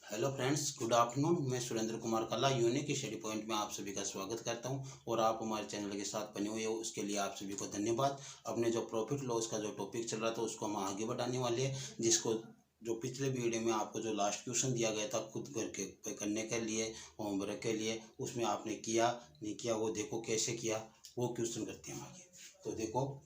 Hello friends, good afternoon. मैं सुरेंद्र कुमार कल्ला unique study point में आप सभी का स्वागत करता हूं और आप हमारे चैनल के साथ बने हुए हो उसके लिए आप सभी को धन्यवाद। अपने जो प्रॉफिट लॉस का जो टॉपिक चल रहा था उसको हम आगे बढ़ाने वाले हैं, जिसको जो पिछले वीडियो में आपको जो लास्ट क्वेश्चन दिया गया था खुद करके करने के लिए, होमवर्क के लिए, उसमें आपने किया नहीं किया वो देखो कैसे किया, वो क्वेश्चन करते हैं आगे। तो देखो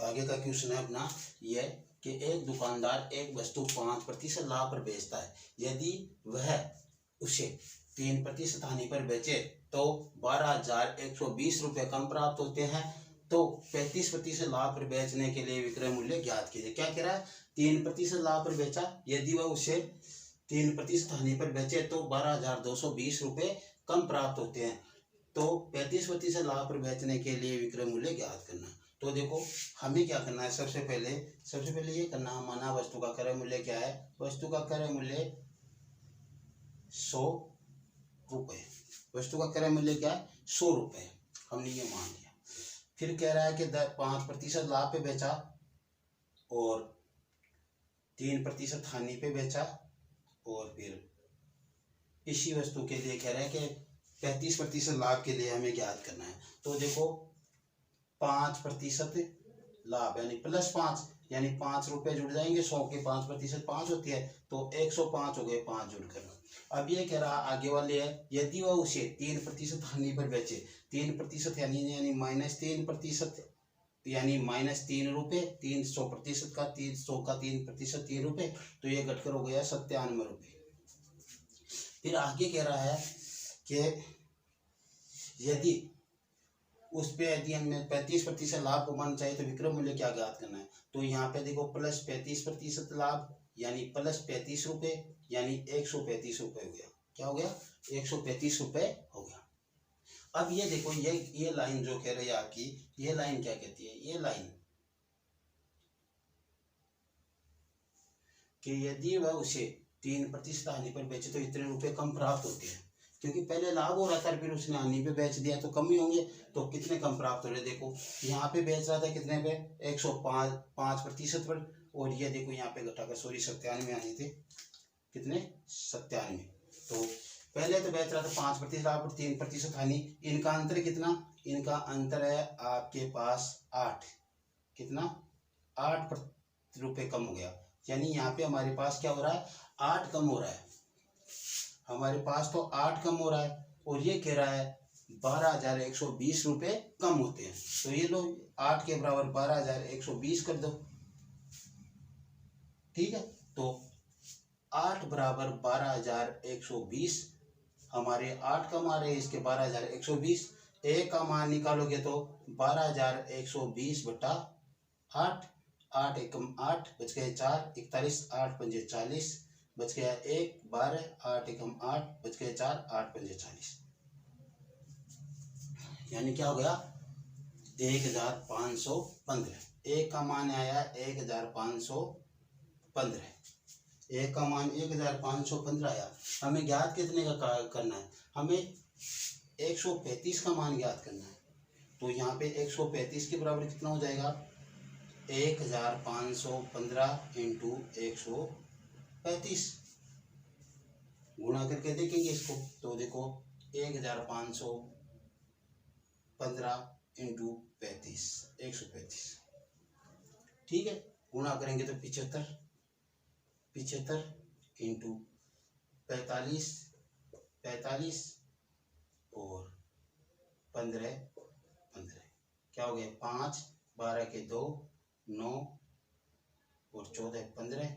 आगे का क्वेश्चन है अपना ये कि एक दुकानदार एक वस्तु 5% लाभ पर बेचता है। यदि वह उसे 3% हानि पर बेचे तो 12,120 रुपये कम प्राप्त होते हैं। तो 35% लाभ पर बेचने के लिए विक्रय मूल्य ज्ञात कीजिए। क्या कह रहा है? 3% लाभ पर बेचा, यदि वह उसे 3% हानि पर बेचे तो 12,220 रुपये कम प्राप्त होते हैं। तो 35% लाभ पर बेचने के लिए विक्रय मूल्य ज्ञात करना। तो देखो हमें क्या करना है, सबसे पहले ये करना है, माना वस्तु का क्रय मूल्य क्या है? वस्तु का क्रय मूल्य 100 रुपये। वस्तु का क्रय मूल्य क्या है? 100 रुपये। हमने ये मान लिया। फिर कह रहा है कि 5% लाभ पे बेचा और 3% हानि पे बेचा, और फिर इसी वस्तु के लिए कह रहे हैं कि 35% लाभ के लिए हमें ज्ञात करना है। तो देखो 5% लाभ यानी +5 यानी 5 रुपये जुड़ जाएंगे। 100 के 5% 5 होती है, तो 105 हो गए 5 जुड़कर। अब ये कह रहा आगे वाले है, यदि वह उसे 3% हानि पर बेचे, 3% यानी -3% यानी -3 रुपये, 300% का 300 का 3% 3 रुपये, तो ये घटकर हो गया 97 रुपये। फिर आगे कह रहा है कि यदि उस पे यदि हमें 35% लाभ कमाना चाहिए तो विक्रय मूल्य क्या ज्ञात करना है। तो यहाँ पे देखो +35% लाभ यानी +35 रुपये यानी 135 रुपये हो गया। क्या हो गया? 135 रुपये हो गया। अब ये देखो ये लाइन जो कह रही है आपकी, ये लाइन क्या कहती है? ये लाइन कि यदि वह उसे 3% हानि पर बेचे तो इतने रुपए कम प्राप्त होते हैं, क्योंकि पहले लाभ हो रहा था फिर उसने हानि पे बेच दिया तो कम ही होंगे। तो कितने कम प्राप्त हो रहे? देखो यहाँ पे बेच रहा था कितने पे? 105% पर, और ये देखो यहाँ पे घटाकर 97 आने थे, कितने? 97। तो पहले तो बेच रहा था 5% लाभ और 3% हानि। इनका अंतर कितना? इनका अंतर है आपके पास 8। कितना? 8 रुपये कम हो गया। यानी यहाँ पे हमारे पास क्या हो रहा है? 8 कम हो रहा है। हमारे पास तो 8 कम हो रहा है, और ये कह रहा है 12,120 रुपये कम होते हैं। तो ये लो 8 के बराबर 12,120 कर दो। ठीक है, तो 8 बराबर 12,120, हमारे 8 का मान है, इसके 12,120। एक का मान निकालोगे तो 12,120 बटा 8, 8 एकम 8 बच गए 4, 41, 8 पंजे 40 बच गया 1, 12, 8 एकम 8 बच गए 4, 8 पंजे 40, यानी क्या हो गया? 1,515। एक का मान आया 1,515, एक का मान 1,515 आया। हमें ज्ञात कितने का करना है? हमें 135 का मान ज्ञात करना है। तो यहाँ पे 135 के बराबर कितना हो जाएगा? 1,515 इंटू 135 गुणा करके देखेंगे इसको। तो देखो 1,515 इंटू 35, 135। ठीक है, गुणा करेंगे तो 75 इंटू 45 और 15 क्या हो गया? 5, 12 के 2, 9 और 14 15,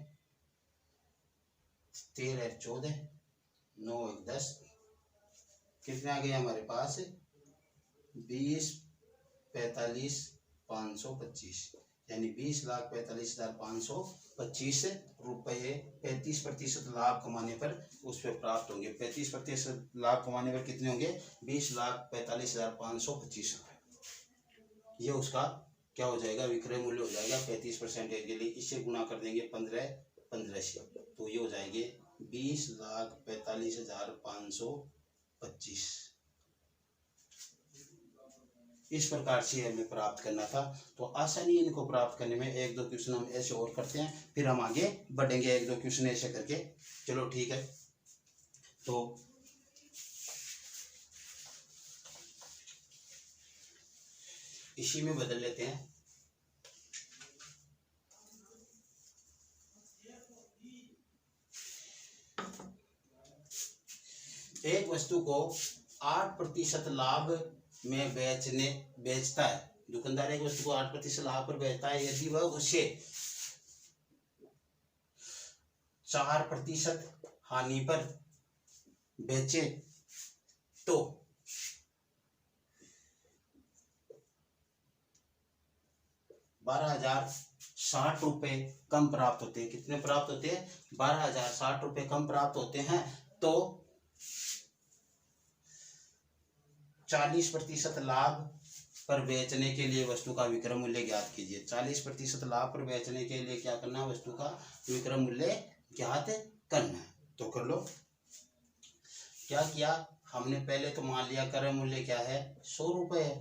13 14, 9 1 10, कितने आ गए हमारे पास? 20 45 525, यानी 20,45,525 रुपये 35% लाभ कमाने पर उस पर प्राप्त होंगे। 35% लाभ कमाने पर कितने होंगे? 20,45,525 रुपये। ये उसका क्या हो जाएगा? विक्रय मूल्य हो जाएगा 35% के लिए। इससे गुणा कर देंगे 15 से, तो ये हो जाएंगे 20,45,525। इस प्रकार से हमें प्राप्त करना था। तो आसानी इनको प्राप्त करने में एक दो क्वेश्चन हम ऐसे और करते हैं, फिर हम आगे बढ़ेंगे एक दो क्वेश्चन ऐसे करके। चलो ठीक है, तो इसी में बदल लेते हैं। एक वस्तु को 8% लाभ में बेचता है, दुकानदार एक वस्तु को 8% लाभ पर बेचता है। यदि वह उसे 4% हानि पर बेचे तो 12,060 रुपये कम प्राप्त होते हैं। कितने प्राप्त होते हैं? 12,060 रुपये कम प्राप्त होते हैं। तो 40% लाभ पर बेचने के लिए वस्तु का विक्रय मूल्य ज्ञात कीजिए। 40% लाभ पर बेचने के लिए क्या करना है? वस्तु का विक्रय मूल्य ज्ञात करना है। तो कर लो। क्या किया हमने? पहले तो मान लिया क्रय मूल्य क्या है? 100 रुपये है।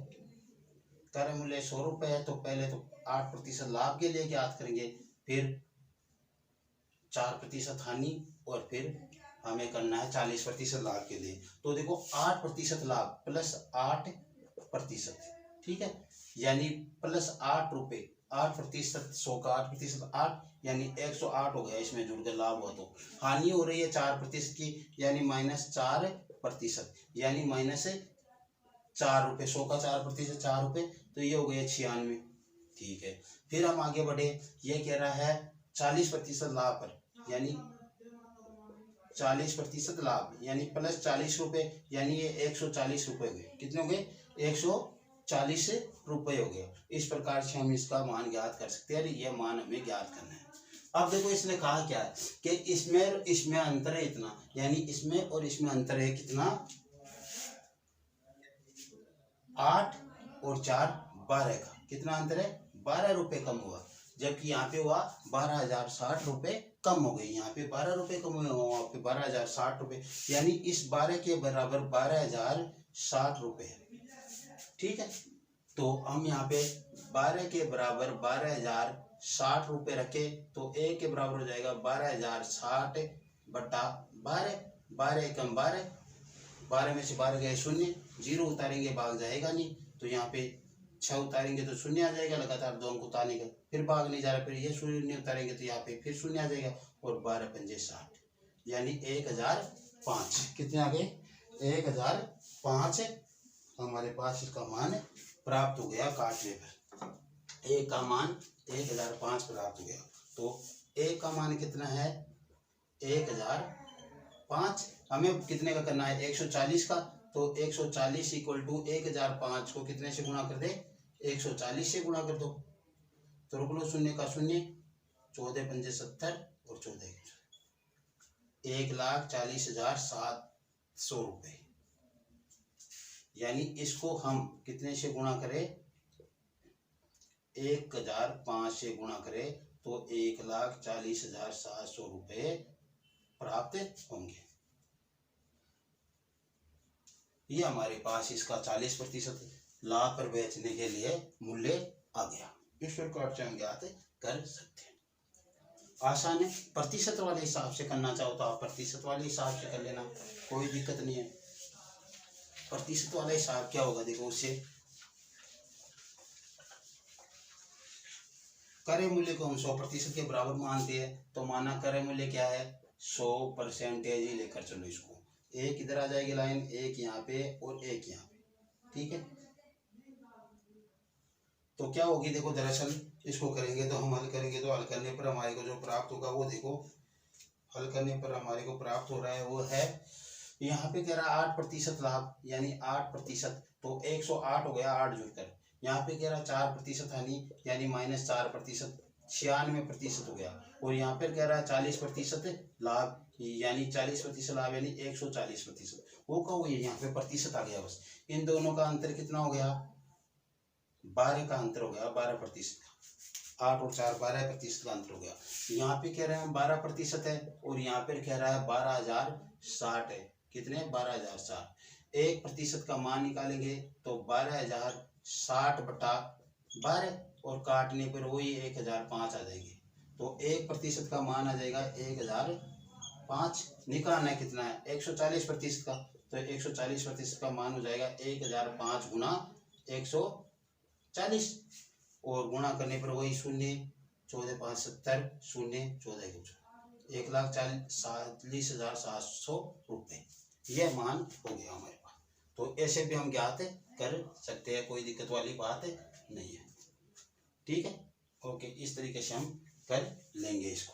क्रय मूल्य 100 रुपये है, तो पहले तो 8% लाभ के लिए ज्ञात करेंगे, फिर 4% हानि, और फिर हमें करना है 40% लाभ के लिए। तो देखो 8% लाभ प्लस 8%, ठीक है, यानी प्लस 8 रुपये। 8%, 100 का 8%, 8 यानी 108 हो गया। इसमें जुड़ कर लाभ हुआ। तो हानि हो रही है 4% की, यानी -4%, यानी -4 रुपये। 100 का 4%, 4 रुपये, तो ये हो गया 96। ठीक है, फिर हम आगे बढ़े। ये कह रहा है 40% लाभ पर, यानी 40% लाभ, यानी प्लस 40 रुपये, यानी ये 140 रुपये हो गए। कितने हो गए? 140 रुपये हो गए। इस प्रकार से हम इसका मान ज्ञात कर सकते हैं। ये मान हमें ज्ञात करना है। अब देखो इसने कहा क्या है कि इसमें अंतर है इतना, यानी इसमें और इसमें अंतर है कितना? 8 और 4 12 का। कितना अंतर है? 12 रुपये कम हुआ। जबकि यहाँ पे हुआ 12,060 रुपये कम हो गई। यहाँ पे 12 रुपये कम हुए, वहाँ पे 12,060 रुपये, यानी इस 12 के बराबर 12,060 रुपये है। ठीक है, तो हम यहाँ पे 12 के बराबर 12,060 रुपये रखे, तो एक के बराबर हो जाएगा 12,060 बटा 12। 12 कम 12, 12 में से 12 गए शून्य, 0 उतारेंगे भाग जाएगा नहीं, तो यहाँ पे 6 उतारेंगे तो शून्य आ जाएगा। लगातार 2 अंक उतारने का, फिर भाग नहीं जा रहा, फिर ये शून्य उतारेंगे तो यहाँ पे फिर शून्य आ जाएगा, और 12 पंजे 60, यानी 1005। कितने आ गए? 1005 हमारे पास इसका मान प्राप्त हो गया। काटने पर एक का मान 1005 प्राप्त हो गया। तो एक का मान कितना है? 1005। हमें कितने का करना है? 140 का। तो 140 इक्वल टू 1005 को कितने से गुणा कर दे? 140 से गुणा कर दो। तो रुक लो, शून्य का शून्य, 14 पंजे 70 और 14 1,40,700 रुपये। यानी इसको हम कितने से गुणा करें? 1005 से गुणा करें तो 1,40,700 रुपये प्राप्त होंगे। ये हमारे पास इसका 40% लाभ पर बेचने के लिए मूल्य आ गया। इस प्रकार से हम ज्ञात कर सकते हैं। आसान है। प्रतिशत वाले हिसाब से करना चाहो तो आप प्रतिशत वाले हिसाब से कर लेना, कोई दिक्कत नहीं है। प्रतिशत वाला हिसाब क्या होगा? देखो, उससे क्रय मूल्य को हम 100% के बराबर मानते हैं, तो माना क्रय मूल्य क्या है? 100% ही लेकर चलो इसको। एक इधर आ जाएगी लाइन, एक यहाँ पे और एक यहाँ पे, ठीक है। तो क्या होगी? देखो, दरअसल इसको करेंगे तो हम हल करेंगे, तो हल करने पर हमारे को जो प्राप्त होगा वो देखो, हल करने पर हमारे को प्राप्त हो रहा है वो है, यहाँ पे कह रहा है 8% लाभ, यानी 8%, तो 108 हो गया 8 जुड़कर। यहाँ पे कह रहा 4% हानि, यानी -4%, 96% हो गया। और यहाँ पर कह रहा है 40% लाभ, यानी 40% लाभ, यानी 140%। वो कहो ये यहाँ पे प्रतिशत आ गया बस। इन दोनों का अंतर कितना हो गया? 12 का अंतर हो गया, 12%। 8 और 4 12% का अंतर हो गया। यहाँ पे कह रहे हैं 12% है, और यहाँ पे कह रहा है 12,060 है। कितने? 12,060। 1% का मान निकालेंगे तो 12,060 60/12 और काटने पर वही 1005 आ जाएगी। तो 1% का मान आ जाएगा 1005। निकालना है कितना है 140% का, तो 140% का मान हो जाएगा 1005 गुना 140 और गुणा करने पर वही 0, 14×5 = 70, 0, 14 1,40,700 रुपये। यह मान हो गया हमारे पास। तो ऐसे भी हम ज्ञात कर सकते हैं, कोई दिक्कत वाली बात नहीं है। ठीक है, ओके, इस तरीके से हम कर लेंगे इसको।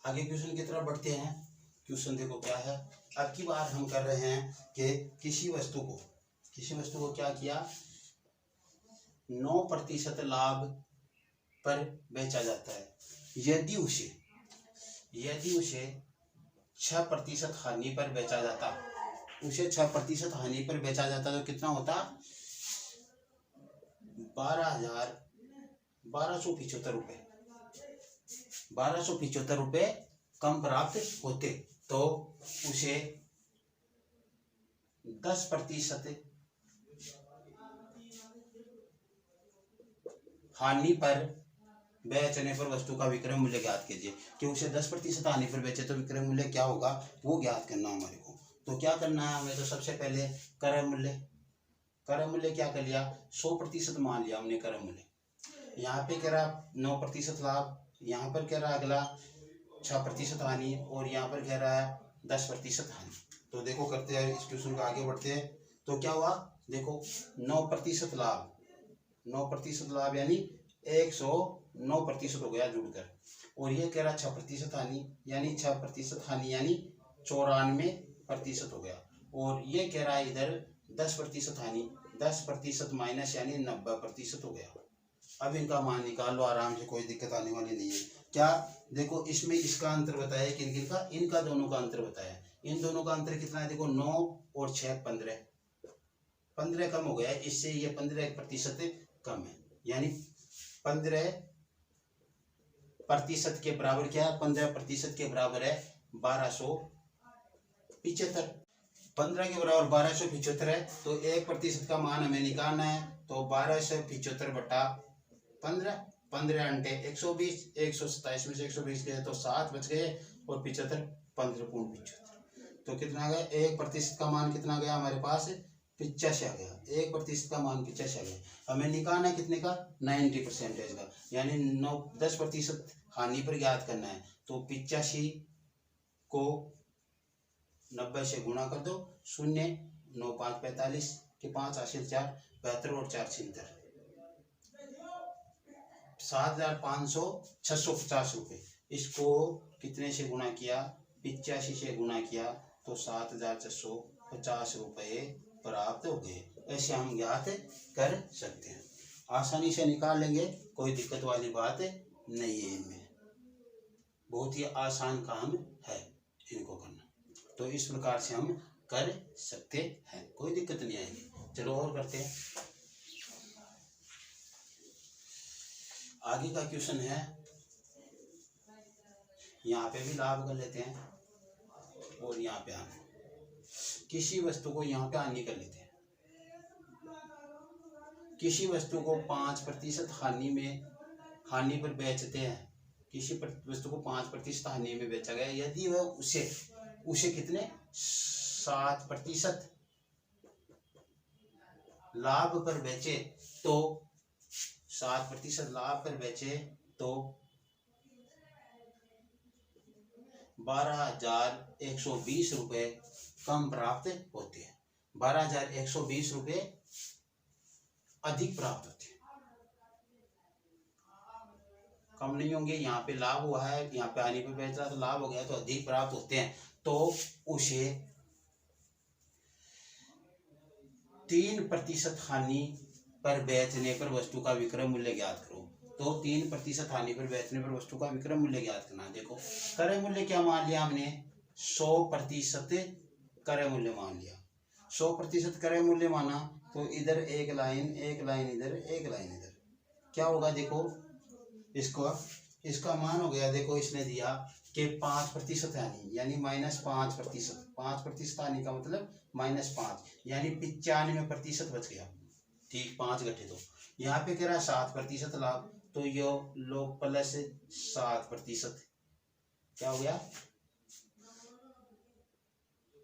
आगे क्वेश्चन की तरफ बढ़ते हैं। क्वेश्चन देखो क्या है। अब की बार हम कर रहे हैं कि किसी वस्तु को क्या किया, 9% लाभ पर बेचा जाता है। यदि उसे 6% हानि पर बेचा जाता, उसे 6% हानि पर बेचा जाता तो कितना होता, 12,75 रुपये, 1275 रुपये कम प्राप्त होते। तो उसे 10% हानि पर बेचने पर वस्तु का विक्रय मूल्य ज्ञात कीजिए। कि उसे 10% हानि पर बेचे तो विक्रय मूल्य क्या होगा वो ज्ञात करना हमारे को। तो क्या करना है हमें, तो सबसे पहले क्रय मूल्य क्या कर लिया, 100% मान लिया हमने क्रय मूल्य। यहाँ पे कह रहा 9% लाभ, यहाँ पर कह रहा अगला 6% हानि और यहाँ पर कह रहा है 10% हानि। तो देखो करते हैं इस क्वेश्चन को आगे बढ़ते हैं। तो क्या हुआ देखो, 9% लाभ, 9% लाभ यानी 109% हो गया जुड़कर, और ये कह रहा 6% हानि, यानी 6% हानि यानी 94% हो गया, और ये कह रहा है इधर 10% हानि, 10% माइनस यानी 90% हो गया। अब इनका मान निकाल लो आराम से, कोई दिक्कत आने वाली नहीं है। क्या देखो इसमें इसका अंतर बताया, किन का, इनका दोनों का अंतर बताया। इन दोनों का अंतर कितना है देखो, 9 और 6 15, 15 कम हो गया है, इससे ये 15% कम है, यानी 15% के बराबर क्या है, 15% के बराबर है 1275। 15 के बराबर 1275 है, तो 1% का मान हमें निकालना है। तो 1275/15, 15 अंटे 120, 127 में से 120 गए तो 7 बच गए, और 75 15×75, तो कितना गया, 1% का मान कितना गया हमारे पास, 85 आ गया। 1% का मान 85 आ गया। हमें निकालना है कितने का, 90% का, यानी 10% हानि पर ज्ञात करना है। तो 85 को 90 से गुणा कर दो, 0, 9 5 45 के 5 हासिल 4, 72 और 4 76, 7,500 रुपये। इसको कितने से गुणा किया, 85 से गुणा किया, तो 7,650 रुपये प्राप्त हो गए। ऐसे हम ज्ञात कर सकते हैं, आसानी से निकाल लेंगे, कोई दिक्कत वाली बात नहीं है। इनमें बहुत ही आसान काम है इनको करना, तो इस प्रकार से हम कर सकते हैं, कोई दिक्कत नहीं आएगी। चलो और करते हैं। आगे का क्वेश्चन है, यहाँ पे भी लाभ कर लेते हैं और यहाँ पे हानि, किसी वस्तु को यहाँ पे हानि कर लेते हैं। किसी वस्तु को 5% हानि पर बेचते हैं, किसी वस्तु को 5% हानि में बेचा गया, यदि वह उसे कितने 7% लाभ पर बेचे तो 7% लाभ पर बेचे तो 12,120 रुपये कम प्राप्त होते हैं। 12,120 रुपये अधिक प्राप्त होते हैं, कम नहीं होंगे। यहाँ पे लाभ हुआ है, यहाँ पे हानि पे बेच रहा तो लाभ हो गया, तो अधिक प्राप्त होते हैं। तो उसे 3% हानि पर बेचने पर वस्तु का विक्रय मूल्य ज्ञात करो। तो 3% हानि पर बेचने पर वस्तु का विक्रय मूल्य ज्ञात करना। देखो क्रय मूल्य क्या मान लिया हमने, 100% क्रय मूल्य मान लिया। 100% क्रय मूल्य माना तो इधर एक लाइन इधर, एक लाइन इधर, क्या होगा देखो, इसका मान हो गया, देखो इसने दिया कि 5% हानि, यानी -5%। 5% हानि का मतलब -5, यानी 95% बच गया। ठीक, 5 घटे तो यहाँ पे कह रहा है 7% लाभ, तो यो लोग +7%, क्या हो गया,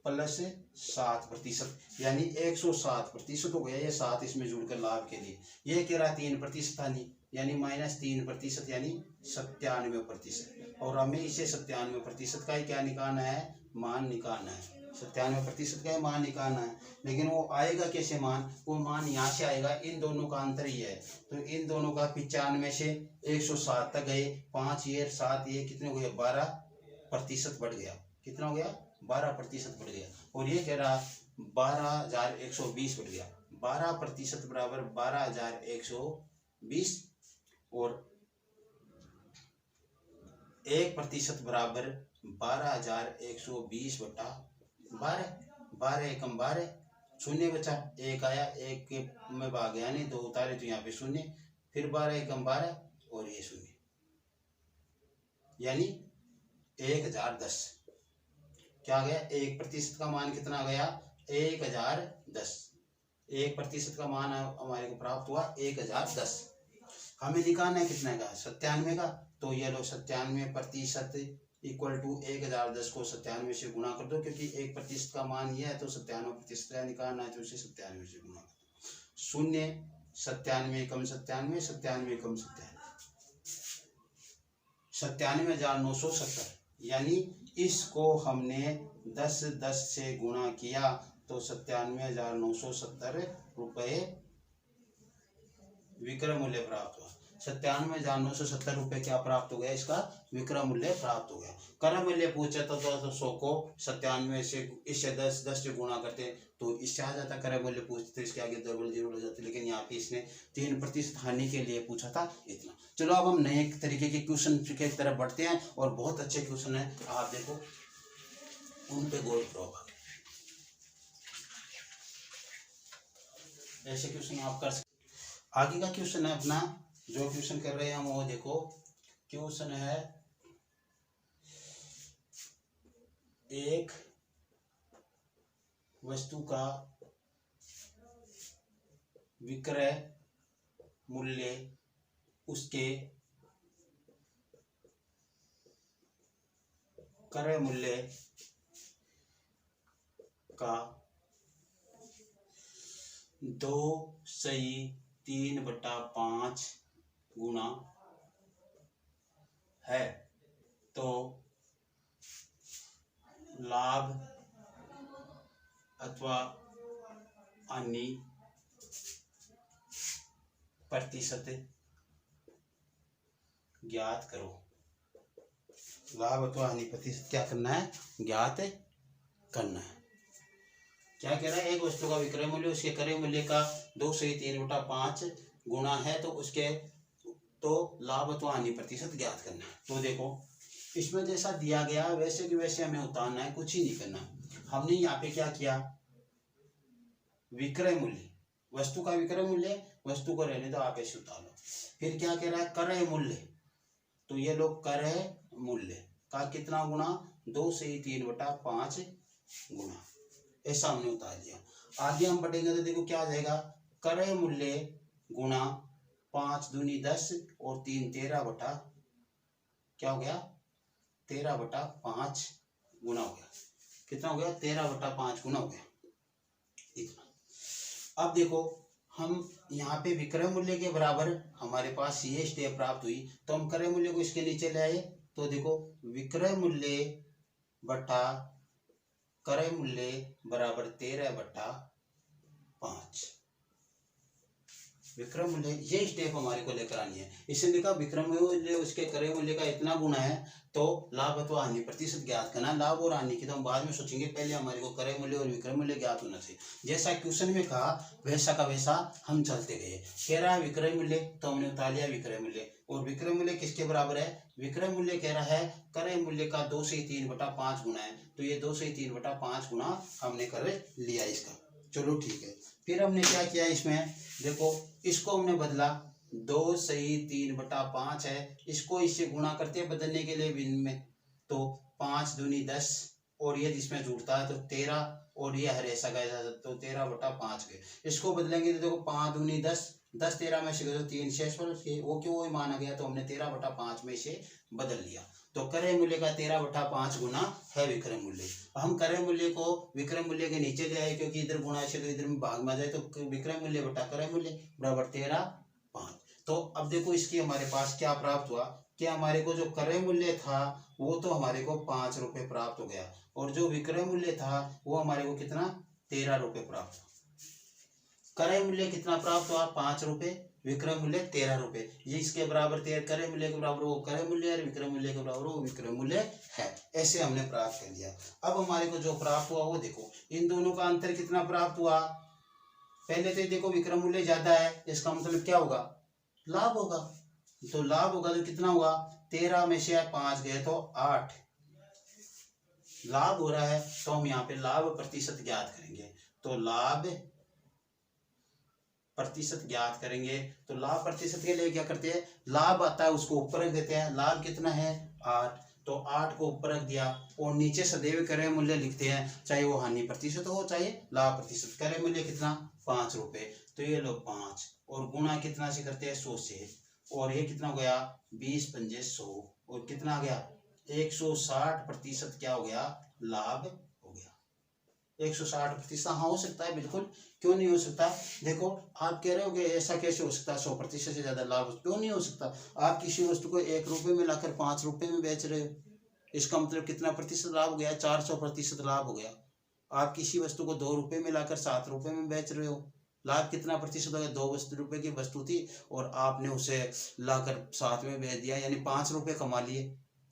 +7%, यानी 107% हो गया। ये 7 इसमें जुड़कर लाभ के लिए। ये कह रहा है 3% हानि, यानी -3%, यानी 97%। और हमें इसे 97% का ही क्या निकालना है, मान निकालना है। 97% का ही मान निकालना है, लेकिन वो आएगा कैसे मान, वो मान यहाँ से आएगा, इन दोनों का अंतर ही है। तो इन दोनों का 95 से 107 तक गए, 5 ये 7 ये कितने हो गए, 12% बढ़ गया। कितना हो गया, 12% बढ़ गया। और ये कह रहा 12,120 बढ़ गया। 12% बराबर 12,120, और 1% बराबर 12,120 बटा 12। 12 एकम 12, शून्य बचा, एक आया, एक के में भाग गया नहीं, 2 उतारे तो यहाँ पे शून्य, फिर 12 एकम 12, और ये शून्य, यानी 1010। क्या गया, 1% का मान कितना गया, 1010। 1% का मान हमारे को प्राप्त हुआ 1010। हमें निकालना है कितने का, 97 का। तो ये लो 97% इक्वल टू 1010 को 97 से गुणा कर दो, क्योंकि 1% का मान ये है, तो 97% का निकालना है, तो उसे 97 से गुणा कर दो। शून्य, 97 कम 97, 97 कम 97, 97,970, यानी इसको हमने 10 से गुणा किया तो 97,970 रुपये विक्रय मूल्य प्राप्त हुआ। 97,970 रुपये क्या प्राप्त हो गया, इसका विक्रय मूल्य प्राप्त हो गया। क्रय मूल्य पूछे तो 100 को 97 से, इससे 10 से गुणा करते तो इससे आ जाता। क्रय मूल्य पूछते तो इसके आगे डबल जीरो हो जाते, लेकिन यहाँ पे इसने 3% हानि के लिए पूछा था, इतना। चलो अब हम नए तरीके के क्वेश्चन की तरफ बढ़ते हैं, और बहुत अच्छे क्वेश्चन है, आप देखो उन पे गौर करो। ऐसे क्वेश्चन आप कर सकते। आगे का क्वेश्चन है अपना, जो क्वेश्चन कर रहे हैं हम, वो देखो क्वेश्चन है, एक वस्तु का विक्रय मूल्य उसके क्रय मूल्य का 2/3/5 गुना है, तो लाभ अथवा हानि प्रतिशत ज्ञात करो। लाभ अथवा हानि प्रतिशत क्या करना है, ज्ञात करना है। क्या कह रहा है, एक वस्तु का विक्रय मूल्य उसके क्रय मूल्य का 2/3/5 गुना है, तो उसके लाभ अथवा हानि प्रतिशत ज्ञात करना है। तो देखो इसमें जैसा दिया गया वैसे कि वैसे हमें उतारना है, कुछ ही नहीं करना। हमने यहाँ पे क्या किया, विक्रय मूल्य, वस्तु का विक्रय मूल्य, वस्तु को रहने दो, आप ऐसे उतार लो। फिर क्या कह रहा है, क्रय मूल्य, तो ये लोग क्रय मूल्य का कितना गुना, 2/3/5 गुना, ऐसा हमने उतार लिया। आगे हम बढ़ेंगे तो देखो क्या आ जाएगा, क्रय मूल्य गुना 5 दूनी 10 और 3 13 बटा, क्या हो गया, 13/5 गुना हो गया। कितना हो गया, 13/5 गुना हो गया, इतना। अब देखो हम यहाँ पे विक्रय मूल्य के बराबर हमारे पास ये स्टेप प्राप्त हुई, तो हम क्रय मूल्य को इसके नीचे ले आए। तो देखो विक्रय मूल्य बटा क्रय मूल्य बराबर 13/5। विक्रय मूल्य, ये स्टेप हमारे को लेकर आनी है। इससे लिखा विक्रय मूल्य उसके क्रय मूल्य का इतना गुना है, तो लाभ अथवा हानि प्रतिशत ज्ञात करना। लाभ और हानि की तो हम बाद में सोचेंगे, पहले हमारे को क्रय मूल्य और विक्रय मूल्य ज्ञात होना चाहिए। जैसा क्वेश्चन में कहा वैसा का वैसा हम चलते गए। कह रहा है विक्रय मूल्य, तो हमने उतार लिया विक्रय मूल्य। और विक्रय मूल्य किसके बराबर है, विक्रय मूल्य कह रहा है क्रय मूल्य का 2/3/5 गुना है, तो ये 2/3/5 गुना हमने कर लिया इसका। चलो ठीक है। फिर हमने क्या किया इसमें, देखो इसको हमने बदला, 2 सही 3/5 है, इसको इससे गुणा करते हैं बदलने के लिए भिन्न में, तो 5 दूनी 10, और ये जिसमें जुड़ता है तो 13, और ये हर ऐसा गया तो 13/5 गए। इसको बदलेंगे तो देखो 5 दूनी 10, 10 13 में से तो 3 शेष पर वो क्यों वही माना गया, तो हमने 13/5 में से बदल लिया। तो क्रय मूल्य का 13/5 गुना है विक्रय मूल्य। हम क्रय मूल्य को विक्रय मूल्य के नीचे ले आए, क्योंकि इधर गुणा से तो इधर में भाग में जाए, तो विक्रय मूल्य बटा क्रय मूल्य बराबर 13/5। तो अब देखो इसकी हमारे पास क्या प्राप्त हुआ कि हमारे को जो क्रय मूल्य था वो तो हमारे को 5 रुपये प्राप्त हो गया, और जो विक्रय मूल्य था वो हमारे को कितना 13 रुपये प्राप्त हुआ। क्रय मूल्य कितना प्राप्त हुआ 5 रुपये, विक्रय मूल्य 13 रुपये। ये इसके बराबर क्रय मूल्य के बराबर वो क्रय मूल्य है, विक्रय मूल्य के बराबर वो विक्रय मूल्य है। ऐसे हमने प्राप्त कर लिया। अब हमारे को जो प्राप्त हुआ वो देखो, इन दोनों का अंतर कितना प्राप्त हुआ। पहले तो देखो विक्रय मूल्य ज्यादा है, इसका मतलब क्या होगा, लाभ होगा। तो लाभ होगा तो कितना हुआ, 13 में से 5 गए तो 8 लाभ हो रहा है। तो हम यहाँ पे लाभ प्रतिशत ज्ञात करेंगे, तो लाभ प्रतिशत ज्ञात करेंगे। तो लाभ प्रतिशत के लिए क्या करते हैं, लाभ आता है उसको ऊपर रख देते हैं। लाभ कितना है 8, तो 8 को ऊपर रख दिया, और नीचे सदैव क्रय मूल्य लिखते हैं, चाहे वो हानि प्रतिशत हो चाहे लाभ प्रतिशत। क्रय मूल्य कितना 5 रुपये, तो ये लो 5, और गुणा कितना से करते हैं 100 से, और ये कितना हो गया 20 पंजे 100, और कितना आ गया 160% क्या हो गया, लाभ हो गया। 160%, हाँ हो सकता है बिल्कुल, क्यों नहीं हो सकता। देखो आप कह रहे हो कि ऐसा कैसे हो सकता है, 100% से ज्यादा लाभ क्यों नहीं हो सकता। आप किसी वस्तु को 1 रुपये में लाकर 5 रुपये में बेच रहे हो, इसका मतलब कितना प्रतिशत लाभ हो गया, 400% लाभ हो गया। आप किसी वस्तु को 2 रुपये में लाकर 7 रुपये में बेच रहे हो, लाभ कितना प्रतिशत हो गया, 2 रुपये की वस्तु थी और आपने उसे लाकर 7 में बेच दिया, यानी 5 रुपये कमा लिए।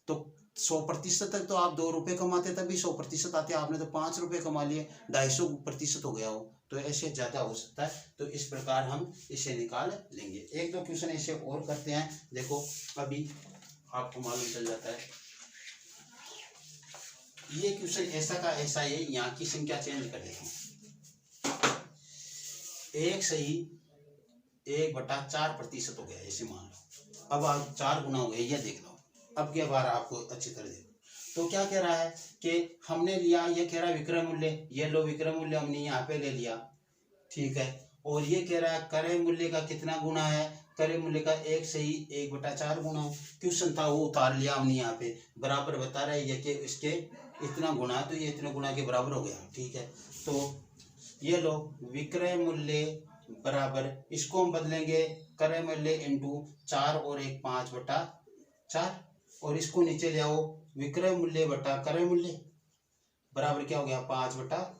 तो 100% तक तो आप 2 रुपये कमाते तभी 100% आते, आपने तो 5 रुपये कमा लिए, 250% हो गया हो। तो ऐसे ज्यादा हो सकता है, तो इस प्रकार हम इसे निकाल लेंगे। 1-2 क्वेश्चन ऐसे और करते हैं, देखो अभी आपको मालूम चल जाता है। ये क्वेश्चन ऐसा का ऐसा है, यहाँ की संख्या चेंज कर देता हूँ। 1 सही 1/4% हो गया, ऐसे मान लो। अब आप 4 गुना हो गया, ये देख लो। अब की बार आपको अच्छी तरह देखो, तो क्या कह रहा है कि हमने लिया, ये कह रहा है विक्रय मूल्य, ये लो विक्रय मूल्य हमने यहाँ पे ले लिया, ठीक है। और ये कह रहा है क्रय मूल्य का कितना गुना है, क्रय मूल्य का 1 सही 1/4 गुना है। क्वेश्चन था वो उतार लिया हमने यहाँ पे, बराबर बता रहा है ये कि इसके इतना गुना, तो ये इतने गुना के बराबर हो गया, ठीक है। तो ये लो विक्रय मूल्य बराबर, इसको हम बदलेंगे क्रय मूल्य इंटू 4 और 1 5/4, और इसको नीचे ले आओ, विक्रय मूल्य बटा क्रय मूल्य बराबर क्या हो गया 5/4।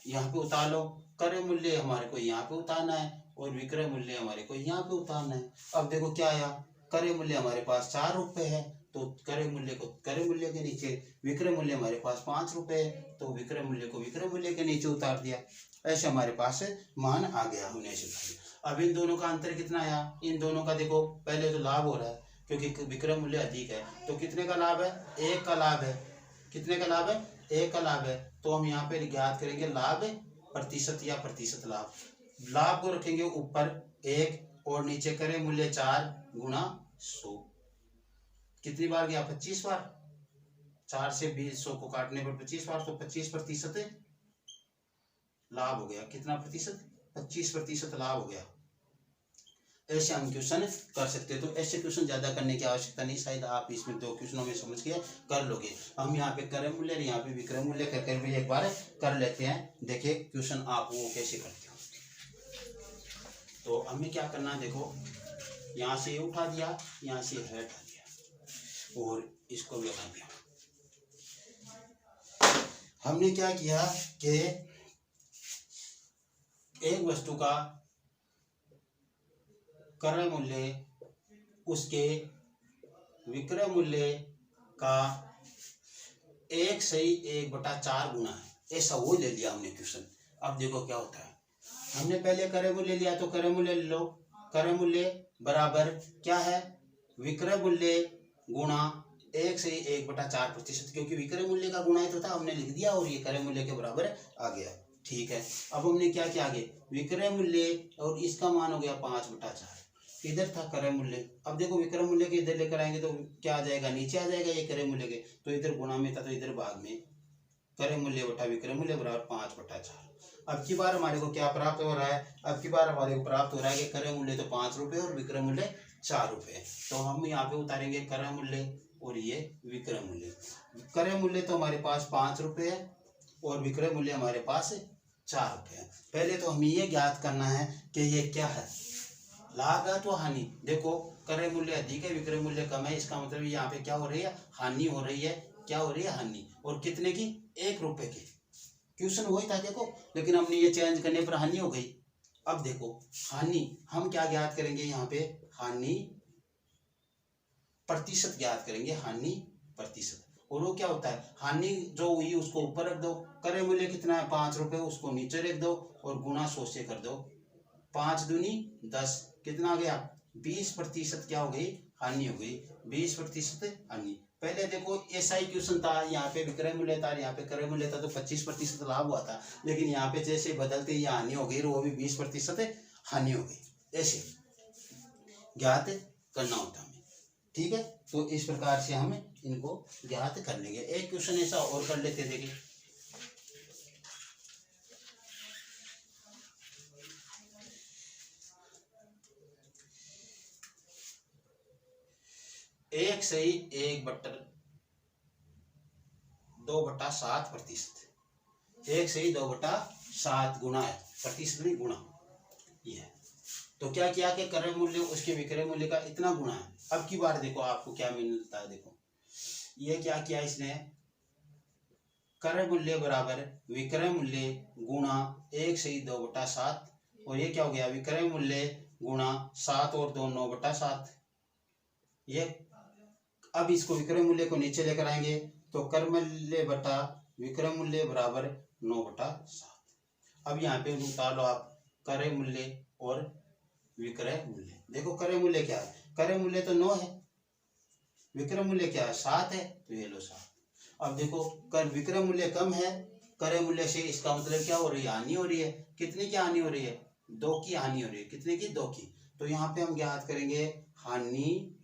यहाँ पे उतार लो, क्रय मूल्य हमारे को यहाँ पे उतारना है और विक्रय मूल्य हमारे को यहाँ पे उतारना है। अब देखो क्या आया, क्रय मूल्य हमारे पास 4 रुपये है, तो क्रय मूल्य को क्रय मूल्य के नीचे, विक्रय मूल्य हमारे पास 5 रुपये है, तो विक्रय मूल्य को विक्रय मूल्य के नीचे उतार दिया। ऐसे हमारे पास मान आ गया, हमने ऐसे उतार दिया। अब इन दोनों का अंतर कितना आया, इन दोनों का देखो, पहले तो लाभ हो रहा है क्योंकि विक्रय मूल्य अधिक है, तो कितने का लाभ है, 1 का लाभ है। कितने का लाभ है, 1 का लाभ है। तो हम यहाँ पे ज्ञात करेंगे लाभ प्रतिशत या प्रतिशत लाभ। लाभ को रखेंगे ऊपर 1 और नीचे करें मूल्य 4 गुना 100। कितनी बार गया, 25 बार। 4 से 100 को काटने पर 25 बार, तो 25% लाभ हो गया। कितना प्रतिशत, 25% लाभ हो गया। ऐसे हम क्वेश्चन कर सकते हैं। तो ऐसे क्वेश्चन ज्यादा करने की आवश्यकता नहीं, शायद आप इसमें 2 क्वेश्चनों में समझ के कर लोगे। हम यहाँ पे क्रय मूल्य, यहाँ पे विक्रय मूल्य करके भी एक बार कर लेते हैं, देखिए क्वेश्चन आप वो कैसे करते हो। तो हमें क्या करना है, देखो यहाँ से उठा दिया, यहाँ से हटा दिया और इसको भी हटा दिया। हमने क्या किया कि एक वस्तु का क्रय मूल्य उसके विक्रय मूल्य का 1 सही 1/4 गुना है, ऐसा वो ले लिया हमने क्वेश्चन। अब देखो क्या होता है, हमने पहले क्रय मूल्य लिया, तो क्रय मूल्य ले लो। क्रय मूल्य बराबर क्या है, विक्रय मूल्य गुणा 1 से 1/4%, क्योंकि विक्रय मूल्य का गुणा तो था, हमने लिख दिया और ये क्रय मूल्य के बराबर आ गया। ठीक है, अब हमने क्या किया आगे, विक्रय मूल्य और इसका मान हो गया 5/4, इधर था क्रय मूल्य। अब देखो विक्रय मूल्य के इधर लेकर आएंगे तो क्या आ जाएगा, नीचे आ जाएगा ये क्रय मूल्य के, तो इधर गुणा में था तो इधर भाग में, क्रय मूल्य बटा विक्रय मूल्य बराबर 5/4। अब की बार हमारे को क्या प्राप्त हो रहा है, अब की बार हमारे को प्राप्त हो रहा है कि क्रय मूल्य तो 5 रुपये और विक्रय मूल्य 4 रुपये। तो हम यहाँ पे उतारेंगे क्रय मूल्य और ये विक्रय मूल्य। क्रय मूल्य तो हमारे पास 5 रुपये है और विक्रय मूल्य हमारे पास 4 रुपये है। पहले तो हमें ये ज्ञात करना है कि ये क्या है, लाभ है तो हानि। देखो क्रय मूल्य अधिक है, विक्रय मूल्य कम है, इसका मतलब यहाँ पे क्या हो रही है, हानि हो रही है। क्या हो रही है, हानि। और कितने की, 1 रुपये की। क्वेश्चन वही था देखो, लेकिन हमने ये चेंज करने पर हानि हो गई। अब देखो हानि हम क्या ज्ञात करेंगे, यहाँ पे हानि प्रतिशत ज्ञात करेंगे, हानि प्रतिशत। और वो क्या होता है, हानि जो हुई उसको ऊपर रख दो, क्रय मूल्य कितना है 5 रुपये, उसको नीचे रख दो और गुणा 100 से कर दो। 5 दूनी 10, कितना आ गया, 20% क्या हो गई, हानि हो गई, 20% हानि। पहले देखो ऐसा ही क्वेश्चन था, यहाँ पे विक्रय मूल्य था, यहाँ पे क्रय मूल्य था, तो 25% लाभ हुआ था। लेकिन यहाँ पे जैसे बदलते ही हानि हो गई, वो भी 20% हानि हो गई। ऐसे ज्ञात करना होता हमें। ठीक है, तो इस प्रकार से हम इनको ज्ञात कर लेंगे। एक क्वेश्चन ऐसा और कर लेते, देखिए एक सही 1/2/7%, 1 सही 2/7 गुना है, प्रतिशत नहीं गुणा, ये है। तो क्या किया कि क्रय मूल्य उसके विक्रय मूल्य का इतना गुणा है। अब की बार देखो आपको क्या मिलता है, देखो ये क्या किया इसने, क्रय मूल्य बराबर विक्रय मूल्य गुणा 1 सही 2/7, और ये क्या हो गया, विक्रय मूल्य गुणा 7 और 2 9/7। ये अब इसको विक्रय मूल्य को नीचे लेकर आएंगे तो क्रय मूल्य बटा विक्रय मूल्य बराबर 9/7। अब यहाँ पे उतार लो आप क्रय मूल्य और विक्रय मूल्य। देखो क्रय मूल्य क्या है, क्रय मूल्य तो 9 है, विक्रय मूल्य क्या है 7 है, तो ये लो 7। अब देखो कर विक्रय मूल्य कम है क्रय मूल्य से, इसका मतलब क्या हो रही है, हानि हो रही है। कितने की हानि हो रही है, 2 की हानि हो रही है। कितने की, 2 की। तो यहाँ पे हम ज्ञात करेंगे हानि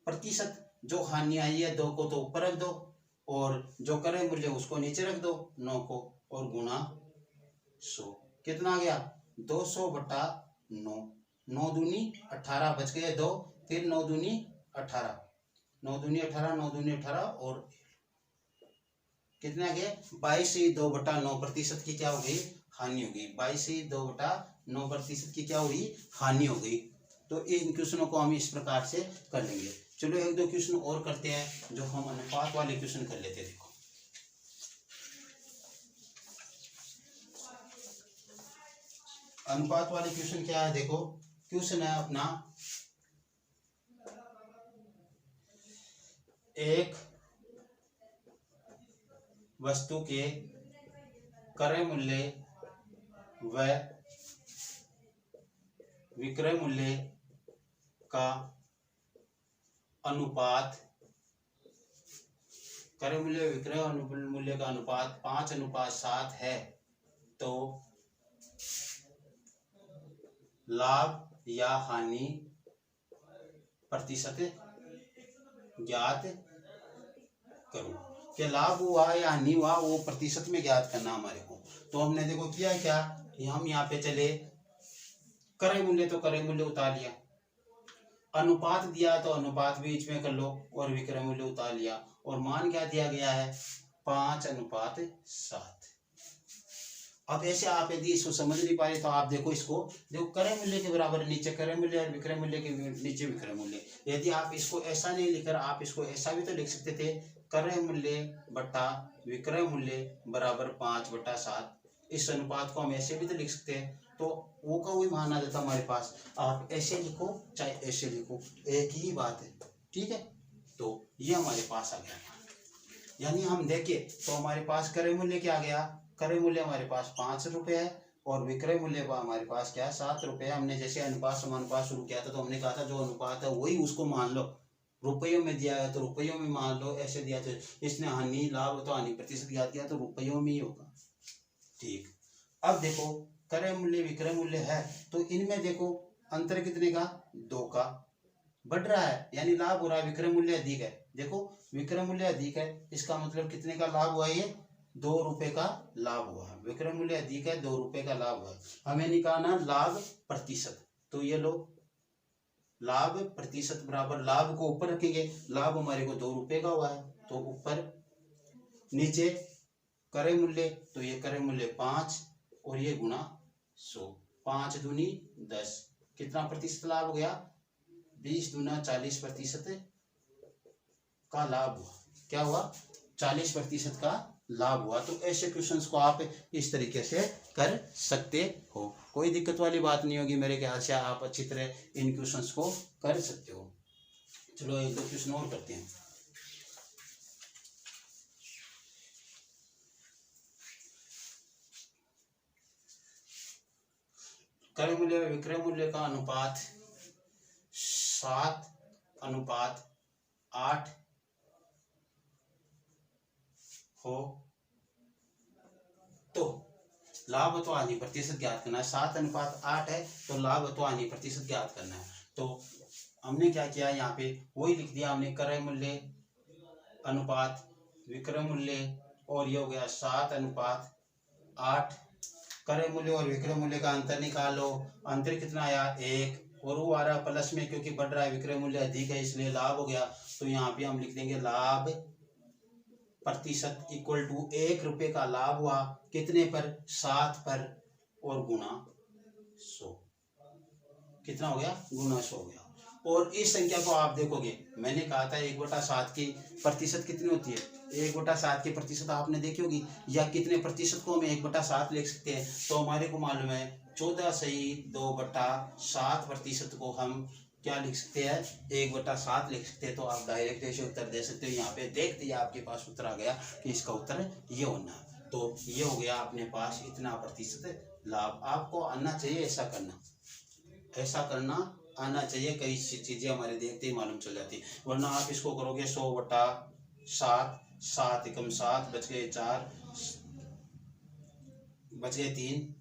प्रतिशत। जो हानि आई है 2 को तो ऊपर रख दो और जो क्रय मूल्य उसको नीचे रख दो 9 को, और गुणा 100। कितना आ गया, 200/9। 9 दूनी 18, बच गए 2, फिर 9 दूनी 18, 9 दूनी 18, 9 दूनी 18 और कितना गया, 22/2/9% की क्या हो गई, हानि हो गई। 22/2/9% की क्या हुई, हानि हो गई। तो इन क्वेश्चनों को हम इस प्रकार से कर लेंगे। चलो 1-2 क्वेश्चन और करते हैं, जो हम अनुपात वाले क्वेश्चन कर लेते हैं। देखो अनुपात वाले क्वेश्चन क्या है, देखो क्वेश्चन है अपना, एक वस्तु के क्रय मूल्य व विक्रय मूल्य का अनुपात, क्रय मूल्य विक्रय मूल्य का अनुपात 5:7 है, तो लाभ या हानि प्रतिशत ज्ञात करो। कि लाभ हुआ या हानि हुआ वो प्रतिशत में ज्ञात करना हमारे को। तो हमने देखो किया क्या, हम यहाँ पे चले, क्रय मूल्य तो क्रय मूल्य उतार लिया, अनुपात दिया तो अनुपात बीच में कर लो और विक्रय मूल्य उतार लिया, और मान क्या दिया गया है 5:7। अब ऐसे आप यदि इसको समझ नहीं पाए तो आप देखो इसको, देखो क्रय मूल्य के बराबर नीचे क्रय मूल्य और विक्रय मूल्य के नीचे विक्रय मूल्य। यदि आप इसको ऐसा नहीं लिखकर आप इसको ऐसा भी तो लिख सकते थे, क्रय मूल्य बटा विक्रय मूल्य बराबर 5/7। इस अनुपात को हम ऐसे भी तो लिख सकते हैं, तो वो का वही मान आ जाता हमारे पास। आप ऐसे लिखो चाहे ऐसे लिखो, एक ही बात है। ठीक है, तो ये हमारे पास आ गया। यानी हम देखें तो हमारे पास क्रय मूल्य क्या आ गया, क्रय मूल्य हमारे पास 5 रुपये है और विक्रय मूल्य हमारे पास क्या है 7 रुपये है। हमने जैसे अनुपात समानुपात शुरू किया था तो हमने कहा था जो अनुपात है वही उसको मान लो, रुपयों में दिया है तो रुपयों में मान लो, ऐसे दिया तो इसने हानि लाभ तो हानि प्रतिशत ज्ञात किया तो रुपयों में ही होगा। ठीक, अब देखो क्रय मूल्य विक्रय मूल्य है तो इनमें देखो अंतर कितने का, 2 का, बढ़ रहा है यानी लाभ हो रहा है, विक्रय मूल्य अधिक है। देखो विक्रय मूल्य अधिक है इसका मतलब कितने का लाभ हुआ, ये 2 रुपए का लाभ हुआ है। विक्रय मूल्य अधिक है, 2 रुपए का लाभ हुआ है। हमें निकालना लाभ प्रतिशत, तो ये लो लाभ प्रतिशत बराबर, लाभ को ऊपर रखेंगे, लाभ हमारे को 2 रुपए का हुआ है तो ऊपर, नीचे क्रय मूल्य, तो ये क्रय मूल्य 5 और ये गुणा 100, 5 दूनी 10, कितना प्रतिशत लाभ हो गया, 20 दूना 40% का लाभ हुआ। क्या हुआ, 40% का लाभ हुआ। तो ऐसे क्वेश्चंस को आप इस तरीके से कर सकते हो, कोई दिक्कत वाली बात नहीं होगी मेरे ख्याल से, आप अच्छी तरह इन क्वेश्चंस को कर सकते हो। चलो एक दो क्वेश्चन और करते हैं। क्रय मूल्य और विक्रय मूल्य का अनुपात 7:8 हो तो लाभ तो हानि प्रतिशत ज्ञात करना है। 7:8 है तो लाभ तो हानि प्रतिशत ज्ञात करना है। तो हमने क्या किया, यहाँ पे वही लिख दिया हमने, क्रय मूल्य अनुपात विक्रय मूल्य और ये हो गया 7:8। क्रय मूल्य और विक्रय मूल्य का अंतर निकालो, अंतर कितना आया, 1, और वो आ रहा है प्लस में क्योंकि बढ़ रहा है, विक्रय मूल्य अधिक है इसलिए लाभ हो गया। तो यहाँ पे हम लिख देंगे लाभ प्रतिशत इक्वल टू 1 रुपए का लाभ हुआ, कितने पर, 7 पर, और गुणा 100, कितना हो गया, गुणा 100 हो गया। और इस संख्या को आप देखोगे, मैंने कहा था 1/7 की प्रतिशत कितनी होती है, 1/7 की प्रतिशत आपने देखी होगी, या कितने प्रतिशत को हम 1/7 लिख सकते हैं, तो हमारे को मालूम है 14/2/7% को हम क्या लिख सकते हैं, 1/7 लिख सकते हैं। तो आप डायरेक्ट ऐसे उत्तर दे सकते हो। यहाँ पे देखते ही आपके पास उत्तर आ गया कि इसका उत्तर ये होना है। तो ये हो गया अपने पास इतना प्रतिशत लाभ। आपको आना चाहिए ऐसा करना, ऐसा करना आना चाहिए, कई चीजें हमारे देखते ही मालूम चल जाती है। वरना आप इसको करोगे 100/7, 7 एकम 7, बच गए 4, बच गए 3,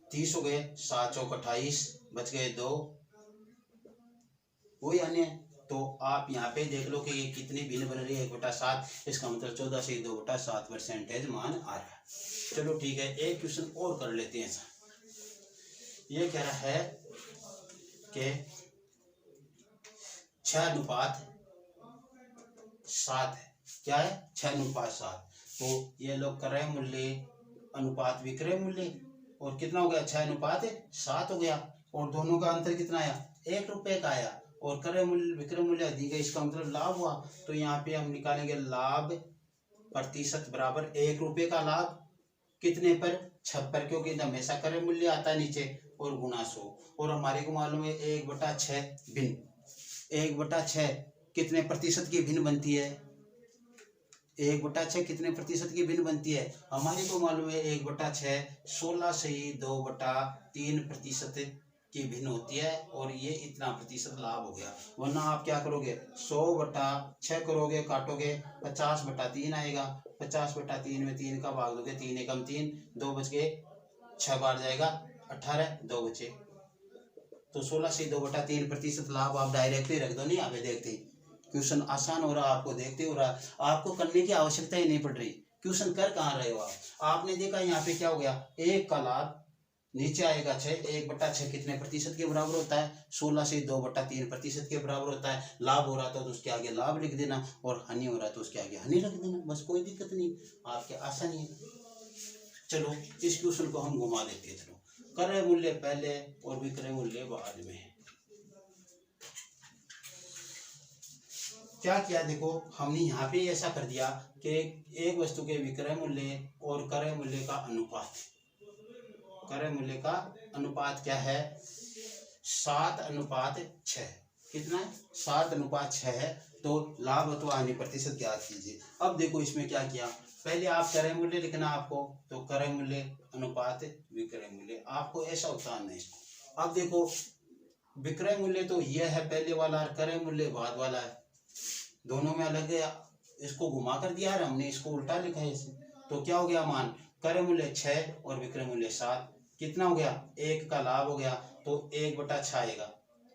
30 हो गए, 7 चौक 28, बच गए 2, वही अन्य। तो आप यहाँ पे देख लो कि ये कितनी भिन्न बन रही है, 1/7, इसका मतलब 14 से 2/7% मान आ रहा है। चलो ठीक है, एक क्वेश्चन और कर लेते हैं। ये कह रहा है कि 6:7 है, क्या है, 6:7। तो ये लोग क्रय मूल्य अनुपात विक्रय मूल्य, और कितना हो गया, 6:7 हो गया, और दोनों का अंतर कितना आया, 1 रुपए का आया, और क्रय मूल्य विक्रय मूल्य अधिक है इसका मतलब लाभ हुआ। तो यहाँ पे हम निकालेंगे लाभ प्रतिशत बराबर 1 रुपए का लाभ, कितने पर, 6 पर, क्योंकि हमेशा क्रय मूल्य आता है नीचे, और गुणा 100, और हमारे को मालूम है 1/6 भिन्न, 1/6 कितने प्रतिशत की भिन्न बनती है, 1/6 कितने प्रतिशत की भिन्न बनती है, हमारे को मालूम है 1/6 16 से ही 2/3% की भिन्न होती है, और ये इतना प्रतिशत लाभ हो गया। वरना आप क्या करोगे, 100/6 करोगे, काटोगे, 50/3 आएगा, 50/3 में 3 का भाग दोगे, 3 एकम 3, 2 बच गए, 6 बार जाएगा 18, 2 बचे, तो 16 से 2/3% लाभ आप डायरेक्ट ही रख दो। नहीं आगे देखते ही क्वेश्चन आसान हो रहा, आपको देखते हो रहा, आपको करने की आवश्यकता ही नहीं पड़ रही, क्वेश्चन कर कहाँ रहे हो आप। आपने देखा यहाँ पे क्या हो गया, 1 का लाभ, नीचे आएगा 6, 1/6 कितने प्रतिशत के बराबर होता है, 16 से 2/3% के बराबर होता है। लाभ हो रहा था तो उसके आगे लाभ लिख देना, और हानि हो रहा है तो उसके आगे हानि रख देना, बस कोई दिक्कत नहीं, आपके आसानी है। चलो इस क्वेश्चन को हम घुमा देते हैं। चलो, क्रय मूल्य पहले और विक्रय मूल्य बाद में है। क्या किया, देखो हमने यहाँ पे ऐसा कर दिया कि एक वस्तु के विक्रय मूल्य और क्रय मूल्य का अनुपात, क्रय मूल्य का अनुपात क्या है, 7:6, कितना है, 7:6 है। तो लाभ अथवा हानि प्रतिशत ज्ञात कीजिए। अब देखो इसमें क्या किया, पहले आप क्रय मूल्य लिखना आपको, तो क्रय मूल्य अनुपात विक्रय मूल्य, आपको ऐसा उतारना है इसको। अब देखो विक्रय मूल्य तो यह है पहले वाला और क्रय मूल्य बाद वाला है, दोनों में अलग है। इसको घुमा कर दिया है हमने, इसको उल्टा लिखा है इसे। तो क्या हो गया मान, क्रय मूल्य 6 और विक्रय मूल्य 7, कितना हो गया, 1 का लाभ हो गया। तो 1/6 आएगा,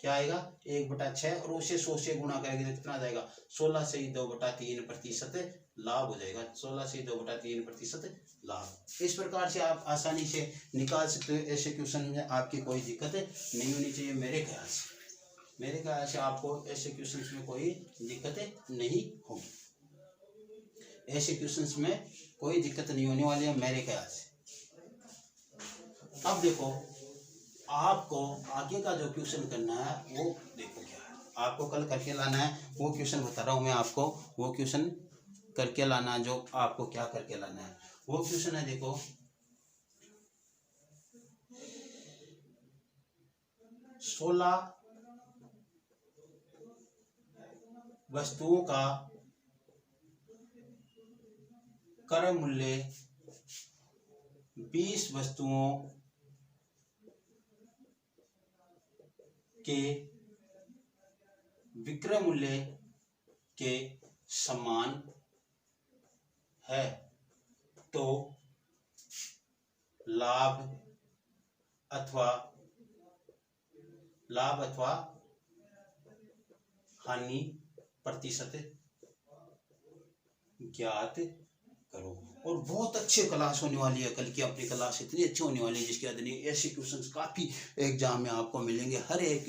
क्या आएगा 1/6, और उसे 100 से गुणा करेंगे तो कितना आ जाएगा 16 से 2/3% लाभ हो जाएगा, 16 से 2/3% लाभ। इस प्रकार से आप आसानी से निकाल सकते हो। ऐसे क्वेश्चन में आपकी कोई दिक्कत नहीं होनी चाहिए मेरे ख्याल से। मेरे ख्याल से आपको ऐसे क्वेश्चंस में कोई दिक्कतें नहीं होगी, ऐसे क्वेश्चंस में कोई दिक्कत नहीं होने वाली है मेरे ख्याल से। अब देखो आपको आगे का जो क्वेश्चन करना है वो देखो क्या है, आपको कल करके लाना है वो क्वेश्चन बता रहा हूँ मैं आपको, वो क्वेश्चन करके लाना है। जो आपको क्या करके लाना है वो क्वेश्चन है, देखो 16 वस्तुओं का क्रय मूल्य 20 वस्तुओं के विक्रय मूल्य के समान है, तो लाभ अथवा हानि प्रतिशत ज्ञात करो। और बहुत अच्छी क्लास होने वाली है, कल की अपनी क्लास इतनी अच्छी होने वाली है जिसके अंदर ऐसे क्वेश्चंस काफ़ी एग्जाम में आपको मिलेंगे, हर एक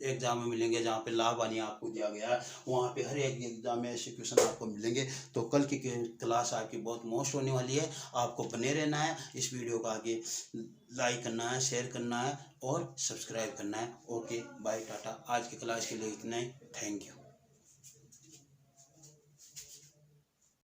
एग्जाम में मिलेंगे। जहाँ पे लाभ हानि आपको दिया गया है वहाँ पे हर एक एग्जाम में ऐसे क्वेश्चन आपको मिलेंगे। तो कल की क्लास आपकी बहुत मोस्ट होने वाली है, आपको बने रहना है। इस वीडियो को आगे लाइक करना है, शेयर करना है और सब्सक्राइब करना है। ओके बाय टाटा, आज की क्लास के लिए इतना ही, थैंक यू।